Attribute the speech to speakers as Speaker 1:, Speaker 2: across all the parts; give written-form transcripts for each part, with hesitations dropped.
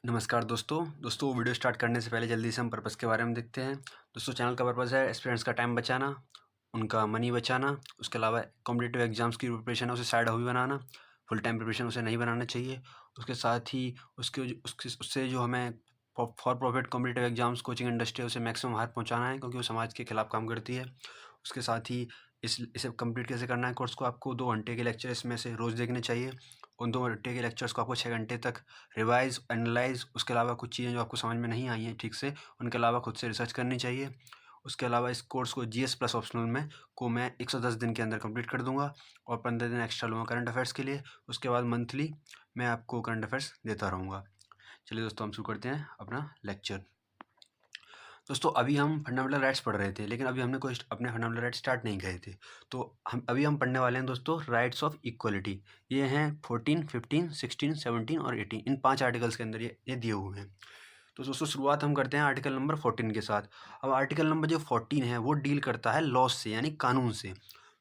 Speaker 1: नमस्कार दोस्तों video start करने से पहले जल्दी से हम पर्पज़ के बारे में देखते हैं। दोस्तों चैनल का पर्पज़ है स्टूडेंट्स का टाइम बचाना, उनका मनी बचाना, उसके अलावा कॉम्पिटिटिव एग्जाम्स की प्रिपरेशन है उसे साइड हॉबी बनाना, फुल टाइम प्रिपरेशन उसे नहीं बनाना चाहिए। उसके साथ ही उससे जो हमें for profit competitive exams coaching industry है उसे मैक्सिमम हार पहुँचाना है, क्योंकि वो समाज के खिलाफ काम करती है। उसके साथ ही इसे कंप्लीट कैसे करना है कोर्स को, आपको 2 घंटे के लेक्चर इसमें से रोज़ देखने चाहिए। उन 2 घंटे के लेक्चर्स को आपको 6 घंटे तक रिवाइज़, एनालाइज़, उसके अलावा कुछ चीज़ें जो आपको समझ में नहीं आई हैं ठीक से, उनके अलावा खुद से रिसर्च करनी चाहिए। उसके अलावा इस कोर्स को जीएस प्लस ऑप्शनल में मैं 110 दिन के अंदर कंप्लीट कर दूँगा और 15 दिन एक्स्ट्रा लूँगा करंट अफेयर्स के लिए। उसके बाद मंथली मैं आपको करंट अफेयर्स देता रहूँगा। चलिए दोस्तों, हम शुरू करते हैं अपना लेक्चर। दोस्तों अभी हम फंडामेंटल राइट्स पढ़ रहे थे, लेकिन अभी हमने कोई अपने फंडामेंटल राइट्स स्टार्ट नहीं किए थे। तो हम पढ़ने वाले हैं दोस्तों राइट्स ऑफ इक्वलिटी। ये हैं 14, 15, 16, 17 और 18। इन 5 आर्टिकल्स के अंदर ये दिए हुए हैं। तो दोस्तों शुरुआत हम करते हैं आर्टिकल नंबर 14 के साथ। अब आर्टिकल नंबर जो 14 है वो डील करता है लॉज से, यानी कानून से।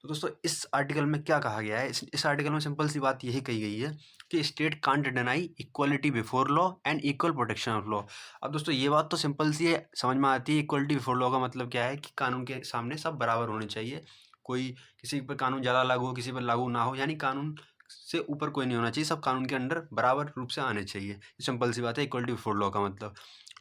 Speaker 1: तो दोस्तों इस आर्टिकल में क्या कहा गया है, इस आर्टिकल में सिंपल सी बात यही कही गई है कि state can't deny equality before law and equal protection of law. अब दोस्तों ये बात तो सिंपल सी है, समझ में आती है। इक्वलिटी बिफोर लॉ का मतलब क्या है कि कानून के सामने सब बराबर होने चाहिए। कोई किसी पर कानून ज़्यादा लागू हो, किसी पर लागू ना हो, यानी कानून से ऊपर कोई नहीं होना चाहिए, सब कानून के अंडर बराबर रूप से आने चाहिए। सिंपल सी बात है इक्वलिटी बिफोर लॉ का मतलब।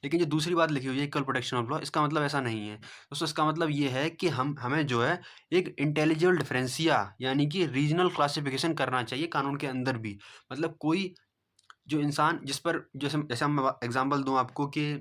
Speaker 1: लेकिन जो दूसरी बात लिखी हुई है इक्वल प्रोटेक्शन ऑफ लॉ, इसका मतलब ऐसा नहीं है दोस्तों। इसका मतलब ये है कि हमें जो है एक इंटेलिजिबल डिफरेंसिया यानी कि रीजनल क्लासिफिकेशन करना चाहिए कानून के अंदर भी। मतलब कोई जो इंसान जिस पर जैसे जैसे हम एग्जांपल दूं आपको कि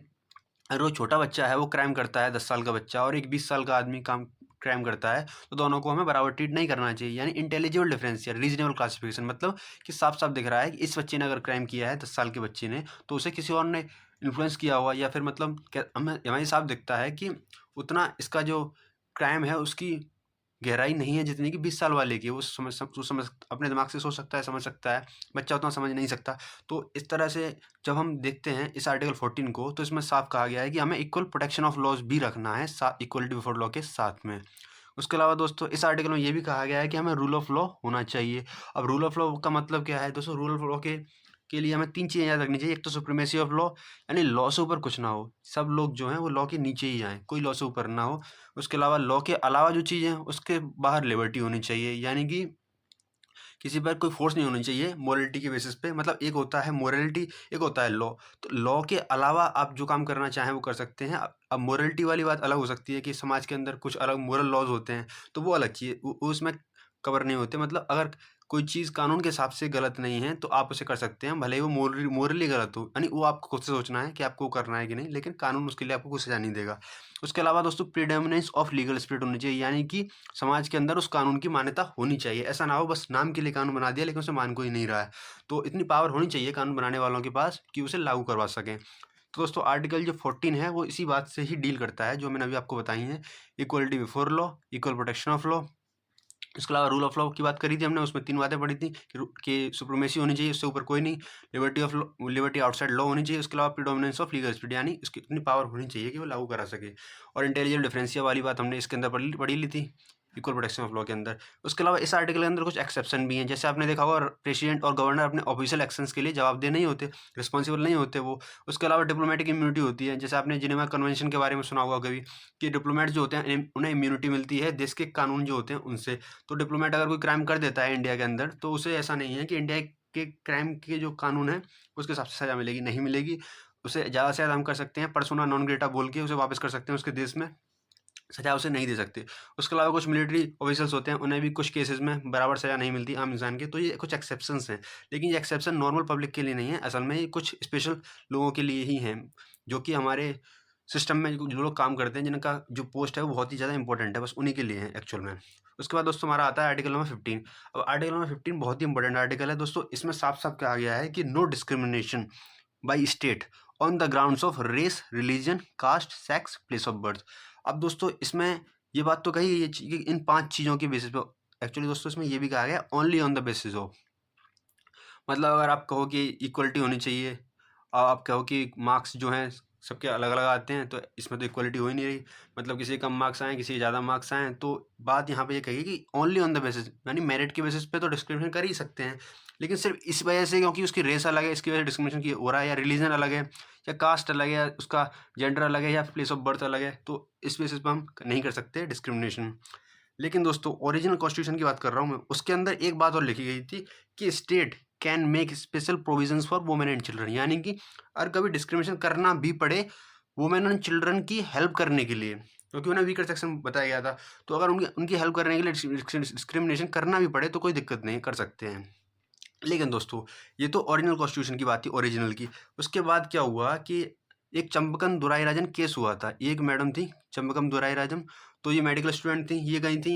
Speaker 1: अगर वो छोटा बच्चा है, वो क्राइम करता है, 10 साल का बच्चा, और एक 20 साल का आदमी क्राइम करता है, तो दोनों को हमें बराबर ट्रीट नहीं करना चाहिए। यानी इंटेलिजिबल डिफरेंस या रीजनेबल क्लासिफिकेशन, मतलब कि साफ साफ दिख रहा है कि इस बच्चे ने अगर क्राइम किया है, 10 साल के बच्चे ने, तो उसे किसी और ने इन्फ्लुएंस किया हुआ, या फिर मतलब हमें साफ दिखता है कि उतना इसका जो क्राइम है उसकी गहराई नहीं है जितनी कि 20 साल वाले की। वो समझ अपने दिमाग से सोच सकता है, समझ सकता है। बच्चा उतना समझ नहीं सकता। तो इस तरह से जब हम देखते हैं इस आर्टिकल 14 को, तो इसमें साफ कहा गया है कि हमें इक्वल प्रोटेक्शन ऑफ लॉज भी रखना है इक्वलिटी बिफोर लॉ के साथ में। उसके अलावा दोस्तों इस आर्टिकल में ये भी कहा गया है कि हमें रूल ऑफ लॉ होना चाहिए। अब रूल ऑफ लॉ का मतलब क्या है दोस्तों? रूल ऑफ लॉ के लिए हमें 3 चीज़ें याद रखनी चाहिए। एक तो सुप्रीमेसी ऑफ लॉ, यानी लॉ से ऊपर कुछ ना हो, सब लोग जो हैं वो लॉ के नीचे ही आएँ, कोई लॉ से ऊपर ना हो। उसके अलावा लॉ के अलावा जो चीज़ें हैं उसके बाहर लिबर्टी होनी चाहिए, यानी कि किसी पर कोई फोर्स नहीं होनी चाहिए मोरलिटी के बेसिस पे। मतलब एक होता है मोरलिटी, एक होता है लॉ। तो लॉ के अलावा आप जो काम करना चाहें वो कर सकते हैं। अब मोरलिटी वाली बात अलग हो सकती है कि समाज के अंदर कुछ अलग मोरल लॉज होते हैं, तो वो अलग चीज़, वो उसमें कवर नहीं होते। मतलब अगर कोई चीज़ कानून के हिसाब से गलत नहीं है तो आप उसे कर सकते हैं, भले ही वो मोरली गलत हो। यानी वो आपको खुद से सोचना है कि आपको वो करना है कि नहीं, लेकिन कानून उसके लिए आपको कुछ सजा नहीं देगा। उसके अलावा दोस्तों प्रीडोमिनेंस ऑफ लीगल स्पिरिट होनी चाहिए, यानी कि समाज के अंदर उस कानून की मान्यता होनी चाहिए। ऐसा ना हो बस नाम के लिए कानून बना दिया लेकिन उसे मान कोई नहीं रहा है। तो इतनी पावर होनी चाहिए कानून बनाने वालों के पास कि उसे लागू करवा सकें। तो दोस्तों आर्टिकल जो 14 है वो इसी बात से ही डील करता है जो मैंने अभी आपको बताई है। Equality before law, equal protection of law. इसके अलावा रूल ऑफ लॉ की बात करी थी हमने, उसमें 3 बातें पढ़ी थी कि सुप्रीमेसी होनी चाहिए, उससे ऊपर कोई नहीं। लिबर्टी आउटसाइड लॉ होनी चाहिए। उसके अलावा प्रीडोमिनेंस ऑफ लीगल स्पीड, यानी उसकी इतनी पावर होनी चाहिए कि वो लागू करा सके। और इंटेलिजेंट डिफरेंसिया वाली बात हमने इसके अंदर पढ़ी ली थी इक्वल प्रोटेक्शन ऑफ लॉ के अंदर। उसके अलावा इस आर्टिकल के अंदर कुछ एक्सेप्शन भी हैं। जैसे आपने देखा होगा प्रेसिडेंट और गवर्नर अपने ऑफिशियल एक्शंस के लिए जवाबदेह नहीं होते, रिस्पॉन्सिबल नहीं होते वो। उसके अलावा डिप्लोमेटिक इम्यूनिटी होती है। जैसे आपने जिनेवा कन्वेंशन के बारे में सुना होगा कभी, कि डिप्लोमेट जो होते हैं उन्हें इम्यूनिटी मिलती है देश के कानून जो होते हैं उनसे। तो डिप्लोमेट अगर कोई क्राइम कर देता है इंडिया के अंदर, तो उसे ऐसा नहीं है कि इंडिया के क्राइम के जो कानून है उसके हिसाब से सजा मिलेगी, नहीं मिलेगी। उसे ज़्यादा से ज़्यादा हम कर सकते हैं पर्सोना नॉन ग्रेटा बोल के उसे वापस कर सकते हैं उसके देश में, सजा उसे नहीं दे सकते। उसके अलावा कुछ मिलिट्री ऑफिसर्स होते हैं, उन्हें भी कुछ केसेस में बराबर सजा नहीं मिलती आम इंसान के। तो ये कुछ एक्सेप्शंस हैं, लेकिन ये एक्सेप्शन नॉर्मल पब्लिक के लिए नहीं है। असल में ये कुछ स्पेशल लोगों के लिए ही हैं, जो कि हमारे सिस्टम में जो लोग काम करते हैं, जिनका जो पोस्ट है वो बहुत ही ज़्यादा इंपॉर्टेंट है, बस उन्हीं के लिए है एक्चुअल में। उसके बाद दोस्तों हमारा आता है आर्टिकल नंबर 15। अब आर्टिकल नंबर 15 बहुत ही इंपॉर्टेंट आर्टिकल है दोस्तों। इसमें साफ साफ कहा गया है कि no discrimination by state on the grounds of race, religion, caste, sex, place of birth. अब दोस्तों इसमें ये बात तो कही है कि इन 5 चीज़ों के बेसिस पे। एक्चुअली दोस्तों इसमें ये भी कहा गया only on the basis of, मतलब अगर आप कहो कि इक्वलिटी होनी चाहिए, आप कहो कि मार्क्स जो हैं सबके अलग-अलग आते हैं, तो इसमें तो इक्वालिटी हो ही नहीं रही। मतलब किसी के कम मार्क्स आएँ, किसी के ज़्यादा मार्क्स आएँ, तो बात यहाँ पे ये कही कि ओनली ऑन द बेसिस, यानी मेरिट के बेसिस पे तो डिस्क्रिमिनेशन कर ही सकते हैं। लेकिन सिर्फ इस वजह से क्योंकि उसकी रेस अलग है, इसकी वजह से डिस्क्रिमिनेशन की हो रहा है, या रिलीजन अलग है, या कास्ट अलग है, या उसका जेंडर अलग है, या प्लेस ऑफ बर्थ अलग है, तो इस बेसिस पे हम नहीं कर सकते डिस्क्रिमिनेशन। लेकिन दोस्तों ओरिजिनल कॉन्स्टिट्यूशन की बात कर रहा हूँ मैं, उसके अंदर एक बात और लिखी गई थी कि state can make special provisions for women and children, यानी कि अगर कभी डिस्क्रिमिनेशन करना भी पड़े वुमेन एंड चिल्ड्रन की हेल्प करने के लिए, क्योंकि उन्हें वीकर सेक्शन बताया गया था, तो अगर उनकी उनकी हेल्प करने के लिए डिस्क्रिमिनेशन करना भी पड़े तो कोई दिक्कत नहीं, कर सकते हैं। लेकिन दोस्तों ये तो ओरिजिनल कॉन्स्टिट्यूशन की बात थी, ओरिजिनल की। उसके बाद क्या हुआ कि एक चंपकन दुराईराजन केस हुआ था। एक मैडम थी चंपकम दुराईराजन, तो ये मेडिकल स्टूडेंट थी, ये गई थी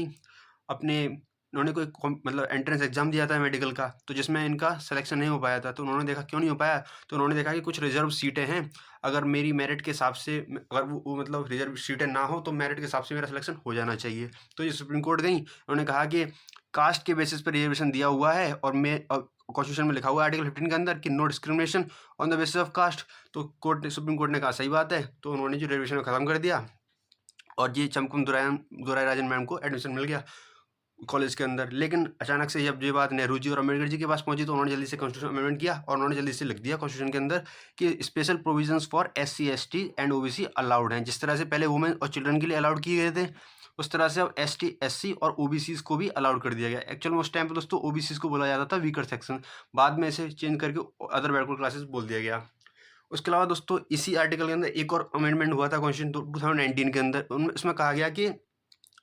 Speaker 1: अपने, उन्होंने कोई मतलब एंट्रेंस एग्जाम दिया था मेडिकल का, तो जिसमें इनका सिलेक्शन नहीं हो पाया था। तो उन्होंने देखा क्यों नहीं हो पाया, तो उन्होंने देखा कि कुछ रिजर्व सीटें हैं, अगर मेरी मेरिट के हिसाब से, अगर वो मतलब रिजर्व सीटें ना हो तो मेरिट के हिसाब से मेरा सिलेक्शन हो जाना चाहिए। तो ये सुप्रीम कोर्ट गई, उन्होंने कहा कि कास्ट के बेसिस पर रिजर्वेशन दिया हुआ है, और मैं कॉन्स्टिट्यूशन में लिखा हुआ है आर्टिकल 15 के अंदर कि no discrimination on the basis of caste. तो कोर्ट ने, सुप्रीम कोर्ट ने कहा सही बात है, तो उन्होंने जो रिजर्वेशन खत्म कर दिया, और ये चंपकम दुराईराजन मैम को एडमिशन मिल गया कॉलेज के अंदर। लेकिन अचानक से जब ये बात नेहरू जी और अम्बेडकर जी के पास पहुंची, तो उन्होंने जल्दी से कॉन्स्टिट्यूशन अमेंडमेंट किया, और उन्होंने जल्दी से लिख दिया कॉन्स्टिट्यूशन के अंदर कि special provisions for SC ST and OBC allowed हैं। जिस तरह से पहले वुमेन और चिल्ड्रन के लिए अलाउड किए गए थे, उस तरह से अब ST SC और OBCs को भी अलाउड कर दिया गया। एक्चुअल में उस टाइम पर दोस्तों OBCs को बोला जाता था वीकर सेक्शन, बाद में इसे चेंज करके अदर बैकवर्ड क्लासेस बोल दिया गया। उसके अलावा दोस्तों इसी आर्टिकल के अंदर एक और अमेंडमेंट हुआ था कॉन्स्टिट्यूशन 2019 के अंदर, उसमें कहा गया कि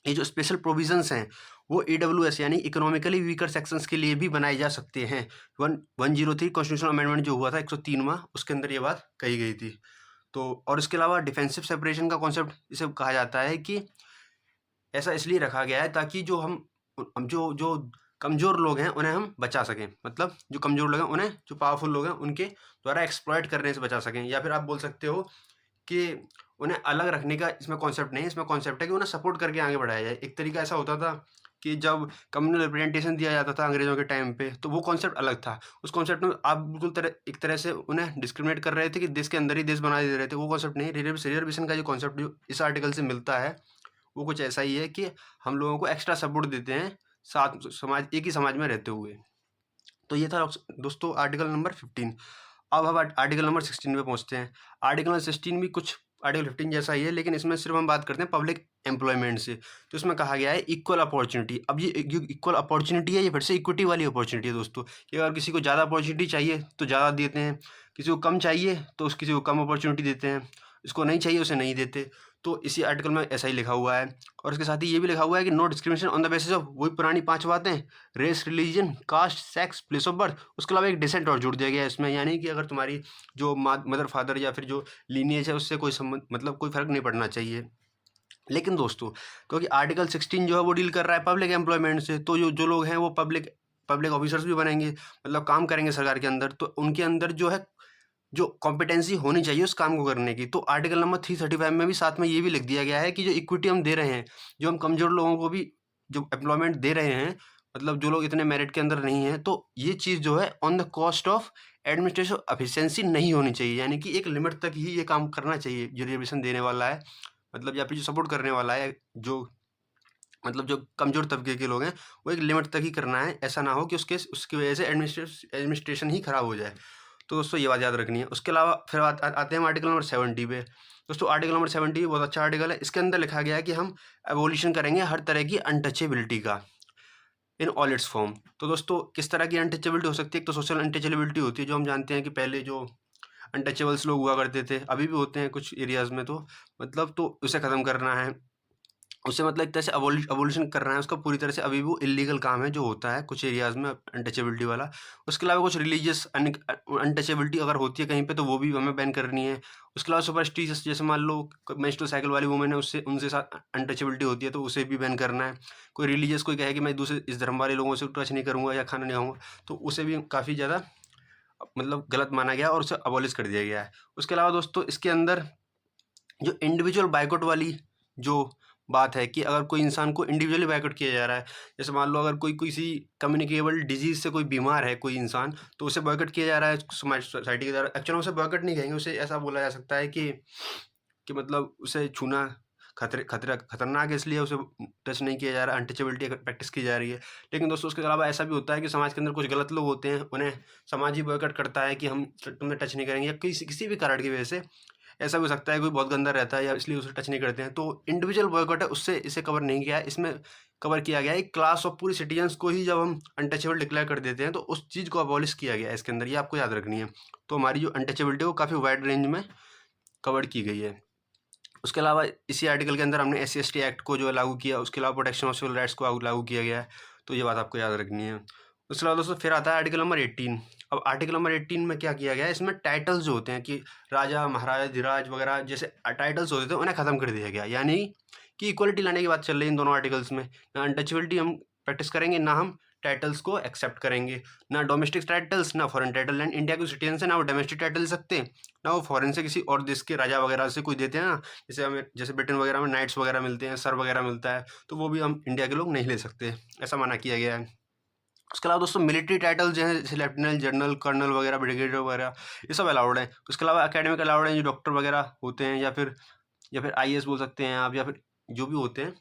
Speaker 1: ये जो स्पेशल प्रोविजंस हैं वो EWS यानी इकोनॉमिकली वीकर सेक्शंस के लिए भी बनाए जा सकते हैं। 103 कॉन्स्टिट्यूशन अमेंडमेंट जो हुआ था 103वां, उसके अंदर ये बात कही गई थी। तो और इसके अलावा डिफेंसिव सेपरेशन का कॉन्सेप्ट इसे कहा जाता है कि ऐसा इसलिए रखा गया है ताकि जो हम जो जो कमज़ोर लोग हैं उन्हें हम बचा सकें, मतलब जो कमज़ोर लोग हैं उन्हें जो पावरफुल लोग हैं उनके द्वारा एक्सप्लॉइट करने से बचा सकें। या फिर आप बोल सकते हो कि उन्हें अलग रखने का इसमें कॉन्सेप्ट नहीं है, इसमें कॉन्सेप्ट है कि उन्हें सपोर्ट करके आगे बढ़ाया जाए। एक तरीका ऐसा होता था कि जब कम्युनल रिप्रेजेंटेशन दिया जाता था अंग्रेज़ों के टाइम पे, तो वो कॉन्सेप्ट अलग था। उस कॉन्सेप्ट में आप बिल्कुल एक तरह से उन्हें डिस्क्रिमिनेट कर रहे थे कि देश के अंदर ही देश बना दे रहे थे, वो कॉन्सेप्ट नहीं। रिजर्वेशन का जो कॉन्सेप्ट जो इस आर्टिकल से मिलता है वो कुछ ऐसा ही है कि हम लोगों को एक्स्ट्रा सपोर्ट देते हैं साथ समाज, एक ही समाज में रहते हुए। तो ये था दोस्तों आर्टिकल नंबर 15। अब हम आर्टिकल नंबर 16 पे पहुंचते हैं। आर्टिकल नंबर 16 भी कुछ आर्टिकल 15 जैसा ही है, लेकिन इसमें सिर्फ हम बात करते हैं पब्लिक एम्प्लॉयमेंट से। तो इसमें कहा गया है इक्वल अपॉर्चुनिटी। अब ये इक्वल अपॉर्चुनिटी है, ये फिर से इक्विटी वाली अपॉर्चुनिटी है दोस्तों, कि अगर किसी को ज़्यादा अपॉर्चुनिटी चाहिए तो ज़्यादा देते हैं, किसी को कम चाहिए तो किसी को कम अपॉर्चुनिटी देते हैं, इसको नहीं चाहिए उसे नहीं देते। तो इसी आर्टिकल में ऐसा ही लिखा हुआ है। और इसके साथ ही ये भी लिखा हुआ है कि no discrimination on the basis of, वही पुरानी 5 बातें, race, religion, caste, sex, place of birth. उसके अलावा एक डिसेंट और जोड़ दिया गया है इसमें, यानी कि अगर तुम्हारी जो मदर फादर या फिर जो लीनिएज है उससे कोई संबंध, मतलब कोई फ़र्क नहीं पड़ना चाहिए। लेकिन दोस्तों क्योंकि आर्टिकल 16 जो है वो डील कर रहा है पब्लिक एम्प्लॉयमेंट से, तो जो जो लोग हैं वो पब्लिक ऑफिसर्स भी बनेंगे, मतलब काम करेंगे सरकार के अंदर, तो उनके अंदर जो है जो कॉम्पिटेंसी होनी चाहिए उस काम को करने की। तो आर्टिकल नंबर 335 में भी साथ में ये भी लिख दिया गया है कि जो इक्विटी हम दे रहे हैं, जो हम कमज़ोर लोगों को भी जो एम्प्लॉयमेंट दे रहे हैं, मतलब जो लोग इतने मेरिट के अंदर नहीं हैं, तो ये चीज़ जो है on the cost of administrative efficiency नहीं होनी चाहिए। यानी कि एक लिमिट तक ही ये काम करना चाहिए जो रिजर्वेशन देने वाला है, मतलब या फिर जो सपोर्ट करने वाला है, जो मतलब जो कमज़ोर तबके के लोग हैं, वो एक लिमिट तक ही करना है। ऐसा ना हो कि उसकी वजह से एडमिनिस्ट्रेशन ही खराब हो जाए। तो दोस्तों ये बात याद रखनी है। उसके अलावा फिर आते हैं हम आर्टिकल नंबर 70 पे। दोस्तों आर्टिकल नंबर 70 बहुत अच्छा आर्टिकल है। इसके अंदर लिखा गया है कि हम एबोलिशन करेंगे हर तरह की अनटचेबिलिटी का इन ऑल इट्स फॉर्म। तो दोस्तों किस तरह की अनटचेबिलिटी हो सकती है? एक तो सोशल अनटचेबिलिटी होती है, जो हम जानते हैं कि पहले जो अनटचेबल्स लोग हुआ करते थे, अभी भी होते हैं कुछ एरियाज़ में, तो मतलब तो उसे ख़त्म करना है। उससे मतलब एक तरह से अबॉलिशन कर रहे हैं उसका पूरी तरह से। अभी वो इल्लीगल काम है जो होता है कुछ एरियाज़ में अनटचेबिलिटी वाला। उसके अलावा कुछ रिलीजियस अनटचेबिलिटी अगर होती है कहीं पे, तो वो भी हमें बैन करनी है। उसके अलावा सुपरस्टिशियस, जैसे मान लो मेंस्ट्रुअल साइकिल वाली वुमेन है, उससे उनसे साथ अनटचेबिलिटी होती है, तो उसे भी बैन करना है। कोई रिलीजियस कोई कहे कि मैं दूसरे इस धर्म वाले लोगों से टच नहीं करूँगा या खाना नहीं खाऊँगा, तो उसे भी काफ़ी ज़्यादा मतलब गलत माना गया और उसे अबॉलिश कर दिया गया है। उसके अलावा दोस्तों इसके अंदर जो इंडिविजुअल बाइकआउट वाली जो बात है कि अगर कोई इंसान को इंडिविजुअली बॉयकॉट किया जा रहा है, जैसे मान लो अगर कोई किसी कम्युनिकेबल डिजीज़ से कोई बीमार है कोई इंसान, तो उसे बॉयकॉट किया जा रहा है समाज सोसाइटी के द्वारा। एक्चुअली उसे बॉयकॉट नहीं कहेंगे, उसे ऐसा बोला जा सकता है कि मतलब उसे छूना खतरनाक है, इसलिए उसे टच नहीं किया जा रहा, अनटचेबिलिटी प्रैक्टिस की जा रही है। लेकिन दोस्तों उसके अलावा ऐसा भी होता है कि समाज के अंदर कुछ गलत लोग होते हैं, उन्हें समाज ही बॉयकॉट करता है कि हम तुम्हें टच नहीं करेंगे, या किसी भी कारण की वजह से। ऐसा भी हो सकता है कोई बहुत गंदा रहता है या इसलिए उसे टच नहीं करते हैं, तो इंडिविजुअल बॉयकॉट है, उससे इसे कवर नहीं किया है। इसमें कवर किया गया है एक क्लास ऑफ पूरी सिटीजन्स को ही जब हम अनटचेबल डिक्लेयर कर देते हैं, तो उस चीज़ को अबॉलिश किया गया है इसके अंदर, ये आपको याद रखनी है। तो हमारी जो अनटचेबिलिटी है वो काफ़ी वाइड रेंज में कवर की गई है। उसके अलावा इसी आर्टिकल के अंदर हमने SC/ST एक्ट को जो है लागू किया, उसके अलावा प्रोटेक्शन ऑफ सिविल राइट्स को लागू किया गया है, तो ये बात आपको याद रखनी है। उसके अलावा दोस्तों फिर आता है आर्टिकल नंबर 18। अब आर्टिकल नंबर 18 में क्या किया गया है, इसमें टाइटल्स जो होते हैं कि राजा, महाराजा, धीराज वगैरह जैसे टाइटल्स होते थे, उन्हें ख़त्म कर दिया गया। यानी कि इक्वलिटी लाने की बात चल रही है इन दोनों आर्टिकल्स में। ना अनटचेबिलिटी हम प्रैक्टिस करेंगे, ना हम टाइटल्स को एक्सेप्ट करेंगे, ना डोमेस्टिक टाइटल्स, ना फॉरेन टाइटल। एंड इंडिया के सिटीजन से ना वो डोमेस्टिक टाइटल सकते हैं, ना वो फॉरेन से किसी और देश के राजा वगैरह से कोई देते हैं ना, जैसे ब्रिटेन वगैरह में नाइट्स वगैरह मिलते हैं, सर वगैरह मिलता है, तो वो भी हम इंडिया के लोग नहीं ले सकते, ऐसा माना किया गया है। उसके अलावा दोस्तों मिलिट्री टाइटल जो हैं, जैसे लेफ्टिनेंट जनरल, कर्नल वगैरह, ब्रिगेडियर वगैरह, ये सब अलाउड हैं। उसके अलावा एकेडमिक अलाउड हैं, जो डॉक्टर वगैरह होते हैं, या फिर IAS बोल सकते हैं आप, या फिर जो भी होते हैं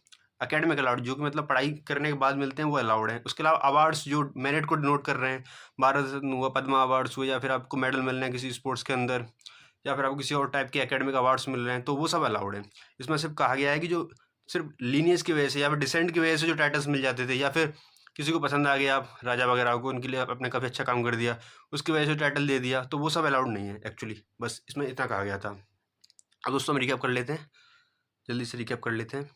Speaker 1: एकेडमिक अलाउड, जो कि मतलब पढ़ाई करने के बाद मिलते हैं, वो अलाउड हैं। उसके अलावा अवार्ड्स जो मेरिट को डिनोट कर रहे हैं, भारत रत्न हुआ, पद्मा अवार्ड्स हुए, या फिर आपको मेडल मिल रहे हैं किसी स्पोर्ट्स के अंदर, या फिर आपको किसी और टाइप के एकेडमिक अवार्ड्स मिल रहे हैं, तो वो सब अलाउड हैं। इसमें सिर्फ कहा गया है कि जो सिर्फ लीनियस की वजह से या फिर डिसेंट की वजह से जो टाइटल्स मिल जाते थे, या फिर किसी को पसंद आ गया आप राजा वगैरह को, उनके लिए आपने काफ़ी अच्छा काम कर दिया, उसकी वजह से टाइटल दे दिया, तो वो सब अलाउड नहीं है एक्चुअली। बस इसमें इतना कहा गया था। अब दोस्तों हम रिकैप कर लेते हैं, जल्दी से रिकैप कर लेते हैं।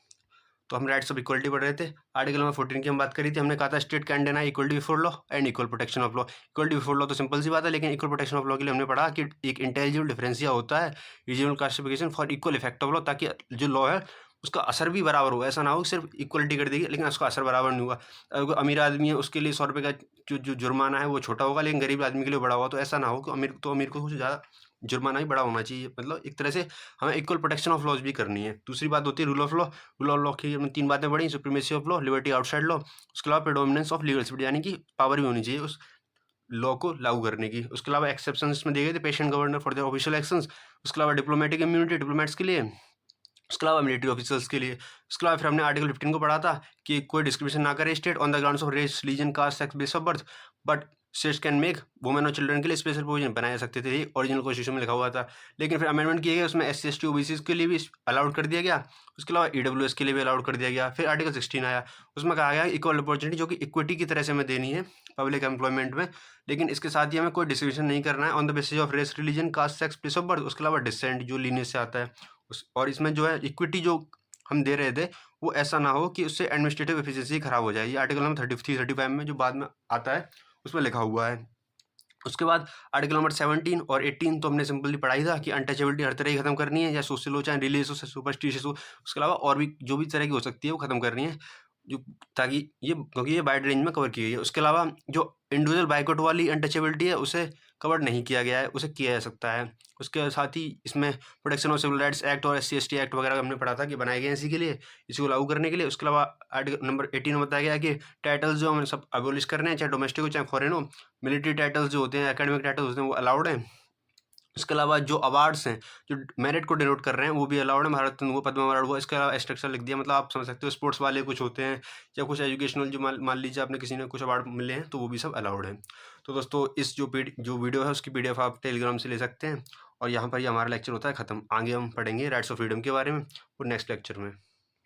Speaker 1: तो हम राइट्स ऑफ इक्वलिटी पढ़ रहे थे। आर्टिकल नंबर 14 की हम बात करी थी, हमने कहा था state can deny equality before law and equal protection of law. Equality before law तो सिंपल सी बात है, लेकिन इक्वल प्रोटेक्शन ऑफ लॉ के लिए हमने पढ़ा कि एक इंटेलिजिबल डिफरेंशिया होता है, regional classification for equal effect of law, ताकि जो लॉ है उसका असर भी बराबर हो। ऐसा ना हो सिर्फ इक्वलिटी कर देगी लेकिन उसका असर बराबर नहीं हुआ। अगर कोई अमीर आदमी है उसके लिए 100 रुपये का जो जुर्माना है वो छोटा होगा, लेकिन गरीब आदमी के लिए बड़ा होगा। तो ऐसा ना हो कि अमीर को कुछ ज़्यादा जुर्माना ही बड़ा होना चाहिए। मतलब एक तरह से हमें इक्वल प्रोटेक्शन ऑफ लॉज भी करनी है। दूसरी बात होती है rule of law. Rule of law की हमने 3 बातें पढ़ी, supremacy of law, liberty outside law, उसके अलावा प्रेडोमिनेंस ऑफ लीगल स्पीड, यानी कि पावर भी होनी चाहिए उस लॉ को लागू करने की। उसके अलावा एक्सेप्शंस इसमें दिए गए थे, patient governor for the official actions, उसके अलावा डिप्लोमेटिक इम्यूनिटी डिप्लोमेट्स के लिए, उसके अलावा मिलिट्री ऑफिसर्स के लिए। उसके अलावा फिर हमने आर्टिकल 15 को पढ़ा था कि कोई डिस्क्रिमिनेशन ना करे state on the grounds of race, religion, caste, sex, base of birth, but states can make women और चिल्ड्रन के लिए स्पेशल प्रोविजन बनाए जा सकते थे, ये ओरिजिनल कॉन्स्टिट्यूशन में लिखा हुआ था। लेकिन फिर अमेंडमेंट किए गए, उसमें SC ST OBC के लिए भी अलाउड कर दिया गया, उसके अलावा EWS के लिए भी अलाउड कर दिया गया। फिर आर्टिकल 16 आया, उसमें कहा गया इक्वल अपॉर्चुनिटी, जो कि इक्विटी की तरह से हमें देनी है पब्लिक एम्प्लॉयमेंट में, लेकिन इसके साथ ही हमें कोई डिस्क्रिमिनेशन नहीं करना है on the basis of race, religion, caste, sex, place of birth, उसके अलावा डिसेंट जो लीनियस से आता है और इसमें जो है इक्विटी जो हम दे रहे थे वो ऐसा ना हो कि उससे एडमिनिस्ट्रेटिव एफिशिएंसी खराब हो जाए। ये आर्टिकल नंबर 33 35 में जो बाद में आता है उसमें लिखा हुआ है। उसके बाद आर्टिकल नंबर 17 और 18 तो हमने सिंपली पढ़ाई था कि अनटचेबिलिटी हर तरह की खत्म करनी है, या सोशल हो चाहे रिलीजियस हो सुपरस्टिशियस हो। उसके अलावा और भी जो भी तरह की हो सकती है वो खत्म करनी है, जो ताकि ये क्योंकि ये वाइड रेंज में कवर की गई है। उसके अलावा जो इंडिविजुअल बाइकआउट वाली अनटचेबिलिटी है उसे कवर नहीं किया गया है, उसे किया जा सकता है। उसके साथ ही इसमें protection of civil rights act और SC ST एक्ट वगैरह हमने पढ़ा था कि बनाए गए हैं इसी के लिए, इसी को लागू करने के लिए। उसके अलावा आर्टिकल नंबर 18 में बताया गया है कि टाइटल्स जो हमें सब अबोलिश करने हैं, चाहे डोमेस्टिक हो चाहे फॉरेन हो। मिलिट्री टाइटल्स जो होते हैं, एकेडमिक टाइटल्स होते हैं, वो अलाउड हैं। इसके अलावा जो अवार्ड्स हैं जो मेरिट को डिनोट कर रहे हैं वो भी अलाउड है, भारत रत्न हुआ, पद्म अवार्ड हुआ। इसके अलावा स्ट्रक्चर लिख दिया, मतलब आप समझ सकते हो स्पोर्ट्स वाले कुछ होते हैं या कुछ एजुकेशनल, जो मान लीजिए आपने किसी ने कुछ अवार्ड मिले हैं तो वो भी सब अलाउड है। तो दोस्तों इस जो वीडियो है उसकी PDF आप टेलीग्राम से ले सकते हैं, और यहाँ पर ही हमारा लेक्चर होता है ख़त्म। आगे हम पढ़ेंगे राइट्स ऑफ फ्रीडम के बारे में और नेक्स्ट लेक्चर में।